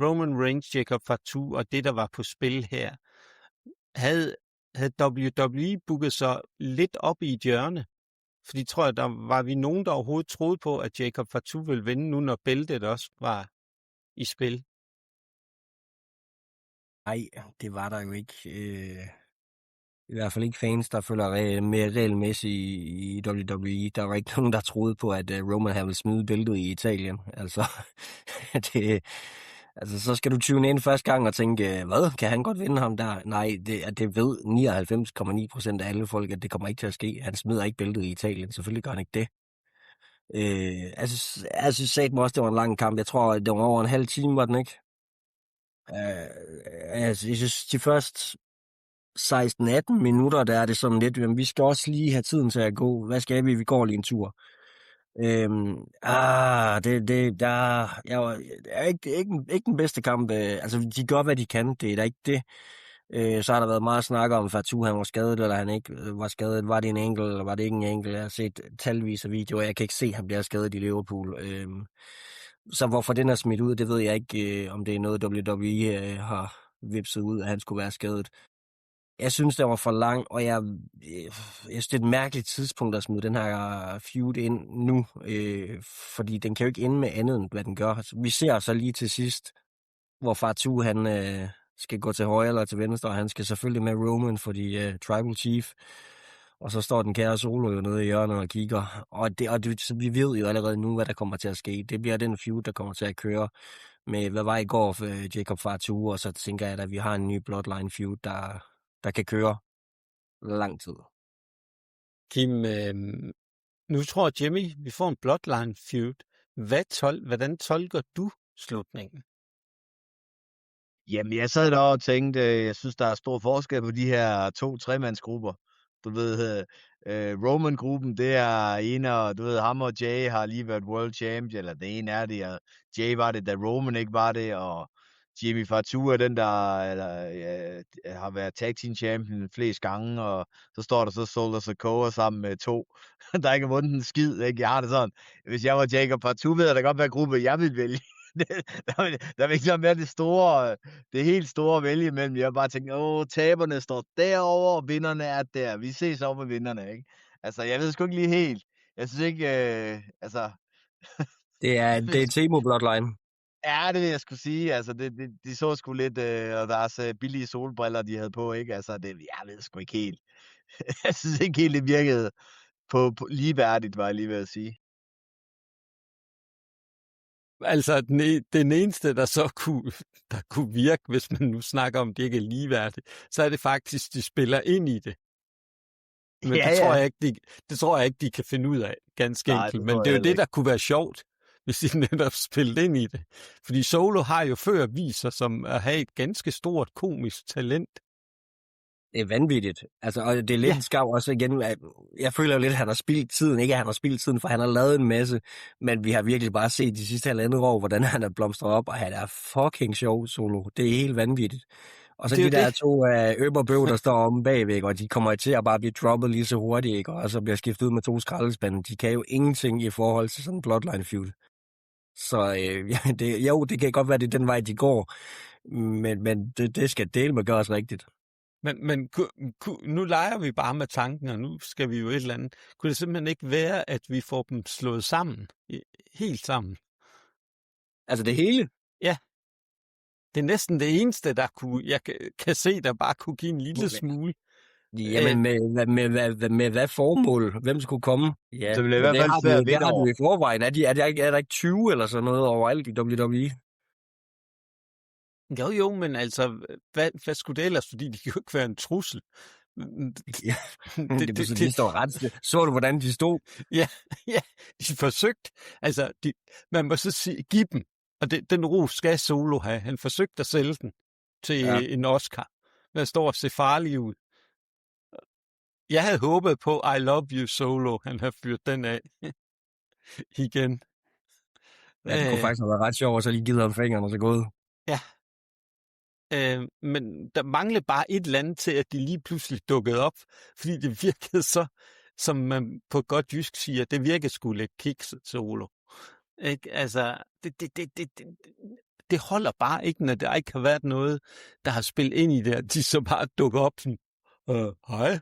Roman Reigns, Jacob Fatu og det, der var på spil her, havde WWE booket sig lidt op i et hjørne? Fordi tror jeg, der var vi nogen, der overhovedet troede på, at Jacob Fatu ville vinde nu, når bæltet også var i spil. Nej, det var der jo ikke. I hvert fald ikke fans, der følger mere regelmæssigt i WWE. Der var ikke nogen, der troede på, at Roman havde ville smide bæltet i Italien. Altså, så skal du tune ind første gang og tænke, hvad, kan han godt vinde ham der? Nej, det ved 99,9% af alle folk, at det kommer ikke til at ske. Han smider ikke bæltet i Italien. Selvfølgelig gør han ikke det. Jeg synes satme også, det var en lang kamp. Jeg tror, det var over en halv time, var den ikke? Jeg synes, de første 16-18 minutter, der er det sådan lidt, men vi skal også lige have tiden til at gå. Hvad skal vi? Vi går lige en tur. Jeg er ikke den bedste kamp. Altså, de gør, hvad de kan. Det er da ikke det. Så har der været meget snak om, Fatu han var skadet, eller han ikke var skadet. Var det en enkelt, eller var det ikke en enkelt? Jeg har set talvis af videoer. Jeg kan ikke se, at han bliver skadet i Liverpool. Så hvorfor den er smidt ud, det ved jeg ikke, om det er noget WWE vipsede ud, at han skulle være skadet. Jeg synes, det var for lang, og jeg synes, det er et mærkeligt tidspunkt at smide den her feud ind nu, fordi den kan jo ikke ende med andet, end hvad den gør. Altså, vi ser så lige til sidst, hvor Fatu han skal gå til højre eller til venstre, og han skal selvfølgelig med Roman, fordi Tribal Chief, og så står den kære Solo jo nede i hjørnet og kigger, så vi ved jo allerede nu, hvad der kommer til at ske. Det bliver den feud, der kommer til at køre med, hvad var i går for Jacob Fatu, og så tænker jeg, at vi har en ny Bloodline feud, der kan køre lang tid. Kim, nu tror Jimmy, vi får en Bloodline feud. Hvordan tolker du slutningen? Jamen, jeg sad der og tænkte, jeg synes, der er stor forskel på de her 2-3-mandsgrupper. Du ved, Roman-gruppen, det er en, og du ved, ham og Jay har lige været world champion, eller det ene er det, og Jay var det, da Roman ikke var det, og Jimmy Fatu er den, der har været tag team champion flest gange, og så står der så Solo Sikoa sammen med 2, der ikke har vundet en skid, ikke? Jeg har det sådan, hvis jeg var Jacob Fatu, ved jeg da godt, hvad gruppe jeg ville vælge. Der vil ikke sådan være det helt store at vælge imellem. Jeg har bare tænkt, taberne står derovre, og vinderne er der. Vi ses over med vinderne, ikke? Altså, jeg ved sgu ikke lige helt. Jeg synes ikke, altså... Det er Temo Bloodline. Ja, det vil jeg skulle sige. Altså, de så sgu lidt, og deres billige solbriller, de havde på, ikke? Altså, jeg ved sgu ikke helt. Jeg synes ikke helt, det virkede på ligeværdigt, var jeg lige ved at sige. Altså, den eneste, der så kunne virke, hvis man nu snakker om, det ikke er ligeværdigt, så er det faktisk, de spiller ind i det. Men det tror jeg ikke, de kan finde ud af, ganske enkelt. Men det er jo det, der kunne være sjovt, hvis de netop spillede ind i det. Fordi Solo har jo før vist sig som at have et ganske stort komisk talent. Det er vanvittigt. Altså, og det er lidt en skav også igen. Jeg føler jo lidt, at han har spildt tiden. Ikke at han har spildt tiden, for han har lavet en masse. Men vi har virkelig bare set de sidste halvandet år, hvordan han er blomstret op, og han er fucking sjov, Solo. Det er helt vanvittigt. Og så de der to øberbøv, der står om bagvæk, og de kommer til at bare blive droppet lige så hurtigt, ikke? Og så bliver skiftet ud med 2 skraldespande. De kan jo ingenting i forhold til sådan en Bloodline feud. Så det kan godt være, det er den vej, de går. Men det skal dele med gøres rigtigt. Men nu leger vi bare med tanken, og nu skal vi jo et eller andet. Kunne det simpelthen ikke være, at vi får dem slået sammen? Helt sammen? Altså det hele? Ja. Det er næsten det eneste, jeg kan se, der bare kunne give en lille smule. Jamen med hvad formål? Hvem skulle komme? Ja, så vil det i hvert fald svært det har du i forvejen. Er der ikke 20 eller sådan noget overalt i WWE? Jo, men altså, hvad skulle det ellers? Fordi de kan jo ikke være en trussel. Ja, de står ret. Så du, hvordan de stod? Ja, de forsøgte. Altså, man må så sige, give dem. Og den ros skal Solo have. Han forsøgte at sælge den til en Oscar. Man står og ser farlig ud. Jeg havde håbet på I Love You Solo. Han har fyret den af. Igen. Ja, det kunne faktisk have været ret sjovt, og så lige givet ham fingeren og så gået. Ja. Men der manglede bare et eller andet til, at de lige pludselig dukkede op. Fordi det virkede så, som man på godt jysk siger, det virkede sgu lidt kikset, Solo. Ikke? Altså, det holder bare ikke, når der ikke har været noget, der har spillet ind i det, de så bare dukker op sådan, hej,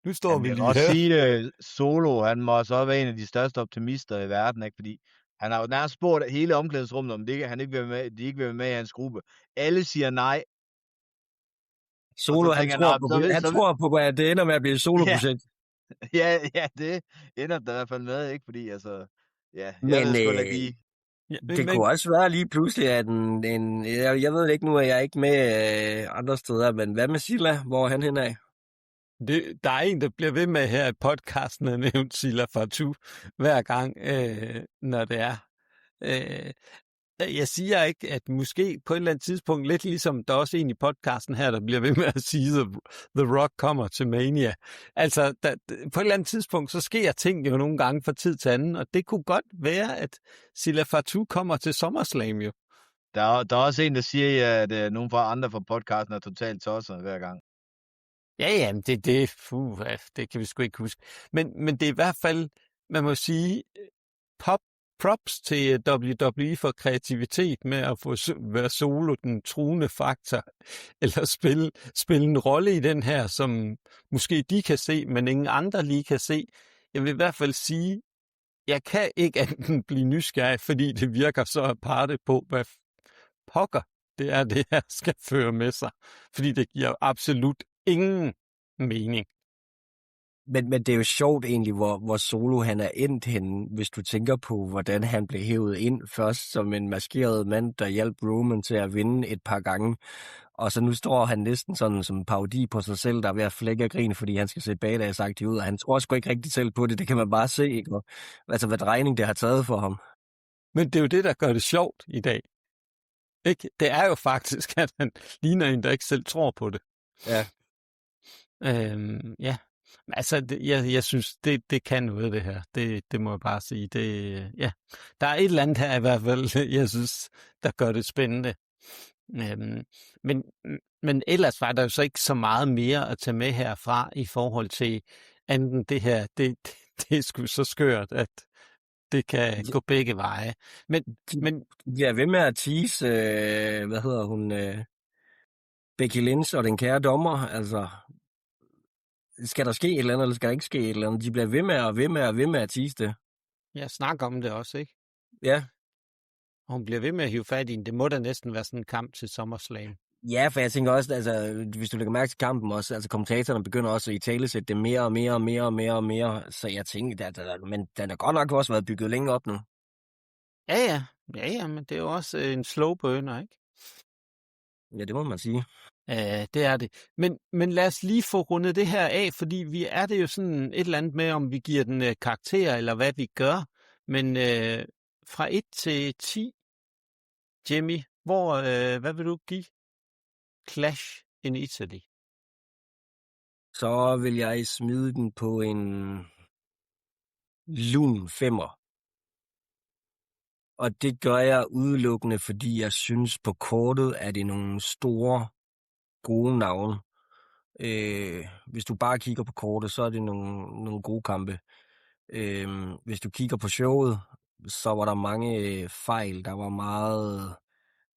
nu står vi lige her. Jeg kan også sige, Solo, han må så være en af de største optimister i verden, ikke? Fordi han har jo nærmest spurgt hele omklædningsrummet, om de ikke vil være med i hans gruppe. Alle siger nej. Solo, han tror på, at det ender med at blive et solo-projekt. Ja, det ender der i hvert fald med, ikke? Fordi altså, jeg ved sgu da ikke. Det kunne også være lige pludselig, at jeg ved ikke nu, at jeg ikke med andre steder, men hvad med Silla? Hvor er han henad? Der er en, der bliver ved med her i podcasten at nævne Silla Fatu hver gang, når det er. Jeg siger ikke, at måske på et eller andet tidspunkt, lidt ligesom der er også en i podcasten her, der bliver ved med at sige, The Rock kommer til Mania. Altså, på et eller andet tidspunkt, så sker ting jo nogle gange fra tid til anden, og det kunne godt være, at Silla Fatu kommer til SummerSlam jo. Der er også en, der siger, at nogen fra andre fra podcasten er totalt tosset hver gang. Ja, det kan vi sgu ikke huske. Men det er i hvert fald, man må sige, props til WWE for kreativitet med at få være solo den truende faktor, eller spille en rolle i den her, som måske de kan se, men ingen andre lige kan se. Jeg vil i hvert fald sige, jeg kan ikke enten blive nysgerrig, fordi det virker så aparte på, hvad pokker det her skal føre med sig. Fordi det giver absolut ingen mening. Men det er jo sjovt egentlig, hvor Solo han er endt henne, hvis du tænker på, hvordan han blev hævet ind først som en maskeret mand, der hjalp Roman til at vinde et par gange. Og så nu står han næsten sådan som en parodi på sig selv, der er ved at flække og grine, fordi han skal se badass-agtig ud, og han tror sgu ikke rigtig selv på det. Det kan man bare se, ikke? Og, altså, hvad drejning det har taget for ham. Men det er jo det, der gør det sjovt i dag. Ikke? Det er jo faktisk, at han ligner en, der ikke selv tror på det. Ja. Ja. Altså, jeg synes, det kan noget, det her. Det må jeg bare sige. Ja. Der er et eller andet her i hvert fald, jeg synes, der gør det spændende. Men ellers var der jo så ikke så meget mere at tage med herfra i forhold til anden det her. Det er sgu så skørt, at det kan gå begge veje. Men jeg er ved med at tease, hvad hedder hun, Becky Lynch og den kære dommer, altså, skal der ske et eller andet, eller skal der ikke ske et eller andet? De bliver ved med at tease det. Jeg snakker om det også, ikke? Ja. Og hun bliver ved med at hive fat i den. Det må da næsten være sådan en kamp til SummerSlam. Ja, for jeg tænker også, altså, hvis du lægger mærke til kampen også, altså kommentatorerne begynder også at italesætte det mere og mere, så jeg tænker, men den har godt nok også været bygget længe op nu. Ja, men det er jo også en slow burner, ikke? Ja, det må man sige. Det er det. Men lad os lige få rundet det her af, fordi vi er det jo sådan et eller andet med, om vi giver den karakter, eller hvad vi gør. Men fra 1 til 10, Jimmy, hvad vil du give Clash in Italy? Så vil jeg smide den på en lun 5'er. Og det gør jeg udelukkende, fordi jeg synes, på kortet er det nogle store, gode navne. Hvis du bare kigger på kortet, så er det nogle gode kampe. Hvis du kigger på showet, så var der mange fejl. Der var meget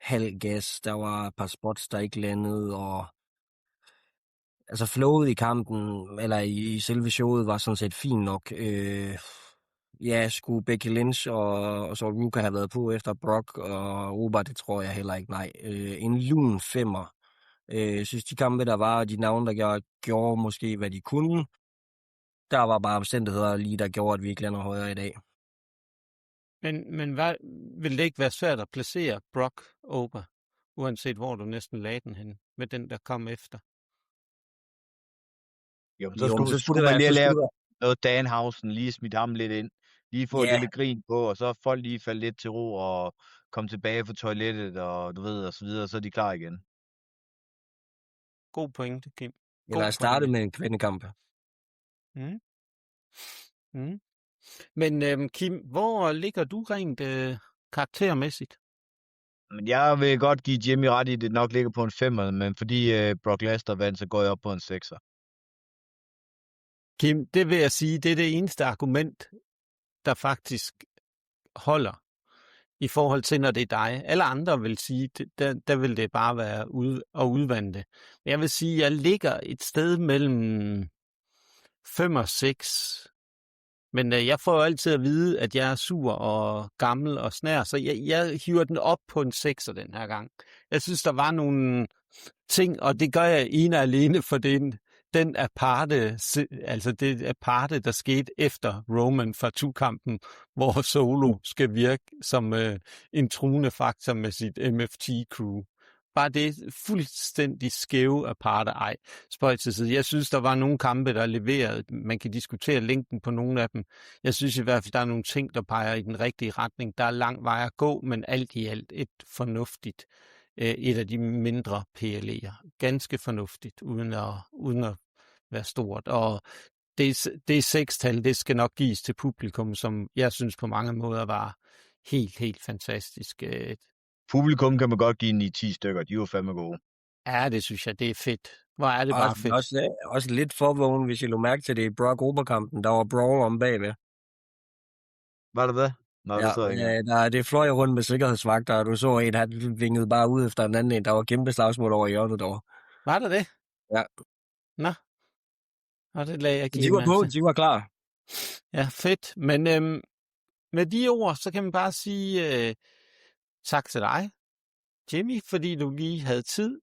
halv gas. Der var et par spots, der ikke landede. Og altså flowet i kampen, eller i selve showet, var sådan set fint nok. Ja, skulle Becky Lynch og så Ruka have været på efter Brock og Oba, det tror jeg heller ikke, nej. En lun 5'er. Jeg synes, de kampe, der var, og de navne, der gjorde måske, hvad de kunne, der var bare omstændigheder lige, der gjorde, at vi ikke lander højere i dag. Men vil det ikke være svært at placere Brock Oba, uanset hvor du næsten lagde den hen, med den, der kom efter? Jo, så skulle man lige lave noget Danhausen, lige smidt ham lidt ind, lige få et lille grin på, og så folk lige falde lidt til ro og komme tilbage fra toilettet, og du ved, og så videre, så er de klar igen. God pointe, Kim. Eller starte med en kvindekamp. Men Kim, hvor ligger du rent karaktermæssigt? Men jeg vil godt give Jimmy ret i, at det nok ligger på en 5'er, men fordi Brock Lesnar vandt, så går jeg op på en 6'er. Kim, det vil jeg sige, det er det eneste argument, der faktisk holder i forhold til, når det er dig. Alle andre vil sige, der vil det bare være udvande det. Men jeg vil sige, jeg ligger et sted mellem 5 og 6. Men jeg får jo altid at vide, at jeg er sur og gammel og snær, så jeg hiver den op på en 6'er den her gang. Jeg synes, der var nogle ting, og det gør jeg ene og alene for den aparte, altså det aparte, der skete efter Roman fra 2-kampen, hvor Solo skal virke som en truende faktor med sit MFT-crew. Bare det fuldstændig skæve aparte. Spøj til side. Jeg synes, der var nogle kampe, der leverede. Man kan diskutere længden på nogle af dem. Jeg synes i hvert fald, der er nogle ting, der peger i den rigtige retning. Der er lang vej at gå, men alt i alt et fornuftigt. Et af de mindre PL'er. Ganske fornuftigt, uden at være stort. Og det 6-tal, det skal nok gives til publikum, som jeg synes på mange måder var helt fantastisk. Publikum kan man godt give 9-10 stykker. De var fandme gode. Ja, det synes jeg, det er fedt. Hvor er det bare fedt. Også lidt forvågen, hvis I lå mærke til det i Brock Oberkampen. Der var brawl om bagved. Var det det? Nå, du så ikke. Det fløj rundt med sikkerhedsvagter, og du så en, han vingede bare ud efter en anden en. Der var kæmpe slagsmål over i hjørnet derovre. Var der det? Ja. Nå. Og det lagde jeg ikke De var på, de var klar. Ja, fedt. Men med de ord, så kan man bare sige tak til dig, Jimmy, fordi du lige havde tid.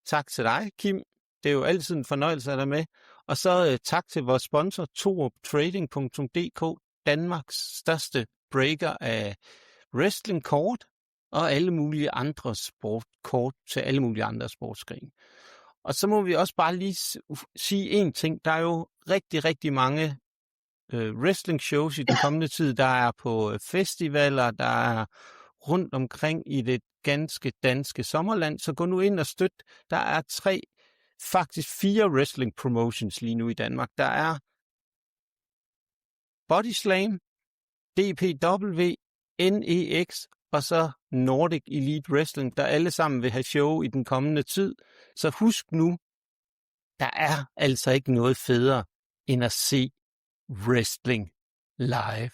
Tak til dig, Kim. Det er jo altid en fornøjelse at have dig med. Og så tak til vores sponsor, toruptrading.dk, Danmarks største breaker af wrestlingkort og alle mulige andre sportkort til alle mulige andre sportsgrene. Og så må vi også bare lige sige en ting. Der er jo rigtig, rigtig mange wrestling shows i den kommende tid. Der er på festivaler, der er rundt omkring i det ganske danske sommerland. Så gå nu ind og støt. Der er 4 wrestling promotions lige nu i Danmark. Der er Body Slam, DPW, NEX og så Nordic Elite Wrestling, der alle sammen vil have show i den kommende tid. Så husk nu, der er altså ikke noget federe end at se wrestling live.